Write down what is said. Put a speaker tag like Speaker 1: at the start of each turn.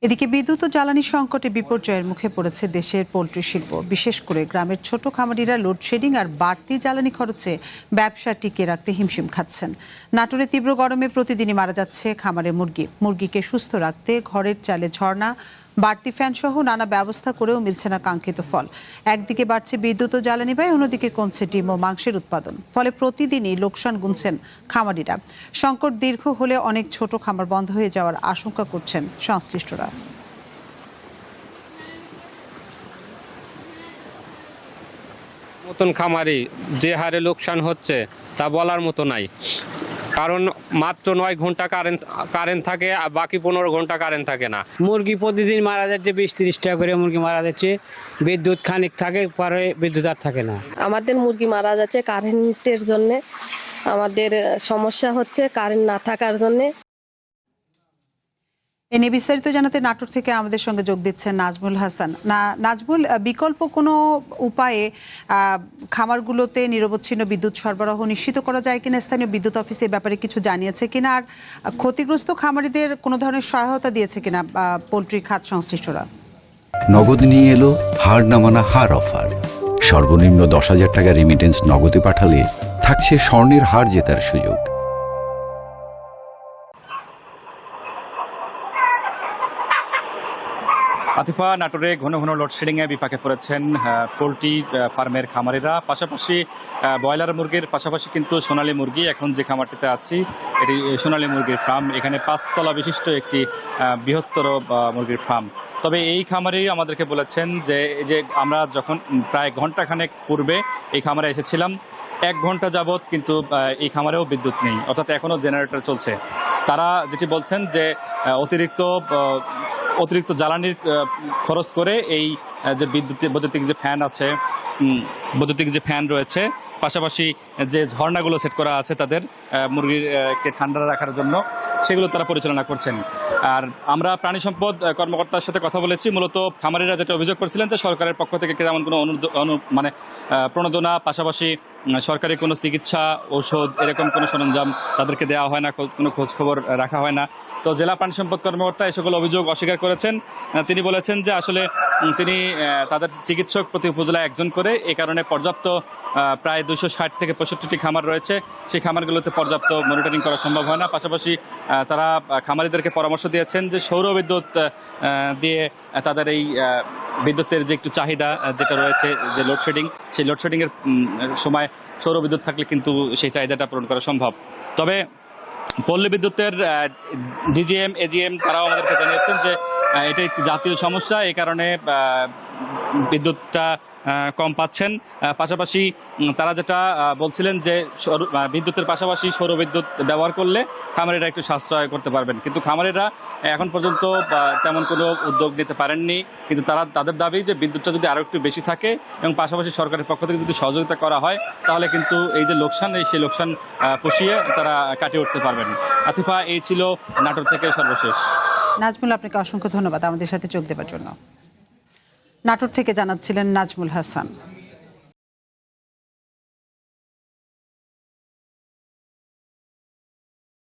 Speaker 1: এদিকে বিদ্যুৎ ও জ্বালানি সংকটে বিপর্যয়ের মুখে পড়েছে দেশের পোল্ট্রি শিল্প। বিশেষ করে গ্রামের ছোট খামারিরা লোডশেডিং আর বাড়তি জ্বালানি খরচে ব্যবসা টিকিয়ে রাখতে হিমশিম খাচ্ছেন। নাটোরে তীব্র গরমে প্রতিদিনই মারা যাচ্ছে খামারের মুরগিকে সুস্থ রাখতে ঘরের চালে ঝর্ণা, বাড়তি ফ্যান সহ নানা ব্যবস্থা করেও মিলছে না কাঙ্ক্ষিত ফল। একদিকে বাড়ছে বিদ্যুৎ ও জ্বালানি ব্যয়, অন্যদিকে কমছে ডিম ও মাংসের উৎপাদন। ফলে প্রতিদিনই লোকসান গুনছেন খামারিরা। সংকট দীর্ঘ হলে অনেক ছোট খামার বন্ধ হয়ে যাওয়ার আশঙ্কা করছেন সংশ্লিষ্টরা।
Speaker 2: মতন খামারি যে হারে লোকসান হচ্ছে তা বলার মতো নাই। কারণ মাত্র 9 ঘন্টা কারেন্ট থাকে আর বাকি 15 ঘন্টা কারেন্ট থাকে না।
Speaker 3: মুরগি প্রতিদিন মারা যাচ্ছে, 20-30 টাকা করে মুরগি মারা যাচ্ছে। বিদ্যুৎ খানিক থাকে, পরে বিদ্যুৎ আর থাকে না।
Speaker 4: আমাদের মুরগি মারা যাচ্ছে কারেন্টের জন্য। আমাদের সমস্যা হচ্ছে কারেন্ট না থাকার জন্য।
Speaker 1: এ নিয়ে বিস্তারিত জানাতে নাটোর থেকে আমাদের সঙ্গে যোগ দিচ্ছেন নাজমুল হাসান। নাজমুল, বিকল্প কোনো উপায়ে খামারগুলোতে নিরবচ্ছিন্ন বিদ্যুৎ সরবরাহ নিশ্চিত করা যায় কিনা? স্থানীয় বিদ্যুৎ অফিস এই ব্যাপারে কিছু জানিয়েছে কিনা? আর ক্ষতিগ্রস্ত খামারিদের কোনো ধরনের সহায়তা দিয়েছে কিনা পোল্ট্রি খাত সংশ্লিষ্টরা?
Speaker 5: নগদ নিয়ে এলো হার না মানা হার অফার। সর্বনিম্ন 10,000 টাকা রেমিটেন্স নগদে পাঠালে থাকছে স্বর্ণের হার জেতার সুযোগ।
Speaker 6: আতিফা, নাটোরে ঘন ঘন লোডশেডিংয়ে বিপাকে পড়েছেন পোলট্রি ফার্মের খামারিরা। পাশাপাশি ব্রয়লার মুরগির পাশাপাশি কিন্তু সোনালী মুরগি, এখন যে খামারটিতে আছি এটি সোনালী মুরগির ফার্ম। এখানে 5 তলা বিশিষ্ট একটি বৃহত্তর মুরগির ফার্ম। তবে এই খামারেই আমাদেরকে বলেছেন যে আমরা যখন প্রায় ঘন্টাখানেক পূর্বে এই খামারে এসেছিলাম, 1 ঘন্টা যাবৎ কিন্তু এই খামারেও বিদ্যুৎ নেই, অর্থাৎ এখনও জেনারেটর চলছে। তারা যেটি বলছেন যে অতিরিক্ত জ্বালানির খরচ করে এই যে বৈদ্যুতিক যে ফ্যান আছে, বৈদ্যুতিক যে ফ্যান রয়েছে, পাশাপাশি যে ঝর্ণাগুলো সেট করা আছে তাদের মুরগিকে ঠান্ডা রাখার জন্য, সেগুলো তারা পরিচালনা করছেন। আর আমরা প্রাণী সম্পদ কর্মকর্তার সাথে কথা বলেছি। মূলত খামারিরা যেটা অভিযোগ করেছিলেন যে সরকারের পক্ষ থেকে তেমন কোনো প্রণোদনা, পাশাপাশি সরকারি কোনো চিকিৎসা, ঔষধ, এরকম কোনো সরঞ্জাম তাদেরকে দেওয়া হয় না, কোনো খোঁজখবর রাখা হয় না। তো জেলা প্রাণী সম্পদ কর্মকর্তা এই সকল অভিযোগ অস্বীকার করেছেন। তিনি বলেছেন যে আসলে তিনি তাদের চিকিৎসক প্রতি উপজেলায় 1 জন করে, এই কারণে পর্যাপ্ত প্রায় 260 থেকে 65টি খামার রয়েছে, সেই খামারগুলোতে পর্যাপ্ত মনিটরিং করা সম্ভব হয় না। পাশাপাশি তারা খামারিদেরকে পরামর্শ দিয়েছেন যে সৌর বিদ্যুৎ দিয়ে তাদের এই বিদ্যুতের যে একটু চাহিদা যেটা রয়েছে, যে লোডশেডিং, সেই লোডশেডিংয়ের সময় সৌর বিদ্যুৎ থাকলে কিন্তু সেই চাহিদাটা পূরণ করা সম্ভব। তবে পল্লী বিদ্যুতের ডিজিএম, এজিএম তারাও আমাদেরকে জানিয়েছেন যে এটা একটি জাতীয় সমস্যা, এই কারণে বিদ্যুৎটা কম পাচ্ছেন। পাশাপাশি তারা যেটা বলছিলেন যে বিদ্যুতের পাশাপাশি সৌর বিদ্যুৎ ব্যবহার করলে খামারিরা একটু সাশ্রয় করতে পারবেন, কিন্তু খামারিরা এখন পর্যন্ত তেমন কোনো উদ্যোগ নিতে পারেননি। কিন্তু তাদের দাবি যে বিদ্যুৎটা যদি আরও একটু বেশি থাকে এবং পাশাপাশি সরকারের পক্ষ থেকে যদি সহযোগিতা করা হয়, তাহলে কিন্তু এই যে লোকসান, সেই লোকসান পুষিয়ে তারা কাটিয়ে উঠতে পারবেন। আতিফা, এই ছিল নাটোর থেকে সর্বশেষ।
Speaker 1: নাজমুল, আপনাকে অসংখ্য ধন্যবাদ আমাদের সাথে যোগ দেওয়ার জন্য। নাটোর থেকে জানাচ্ছিলেন নাজমুল হাসান।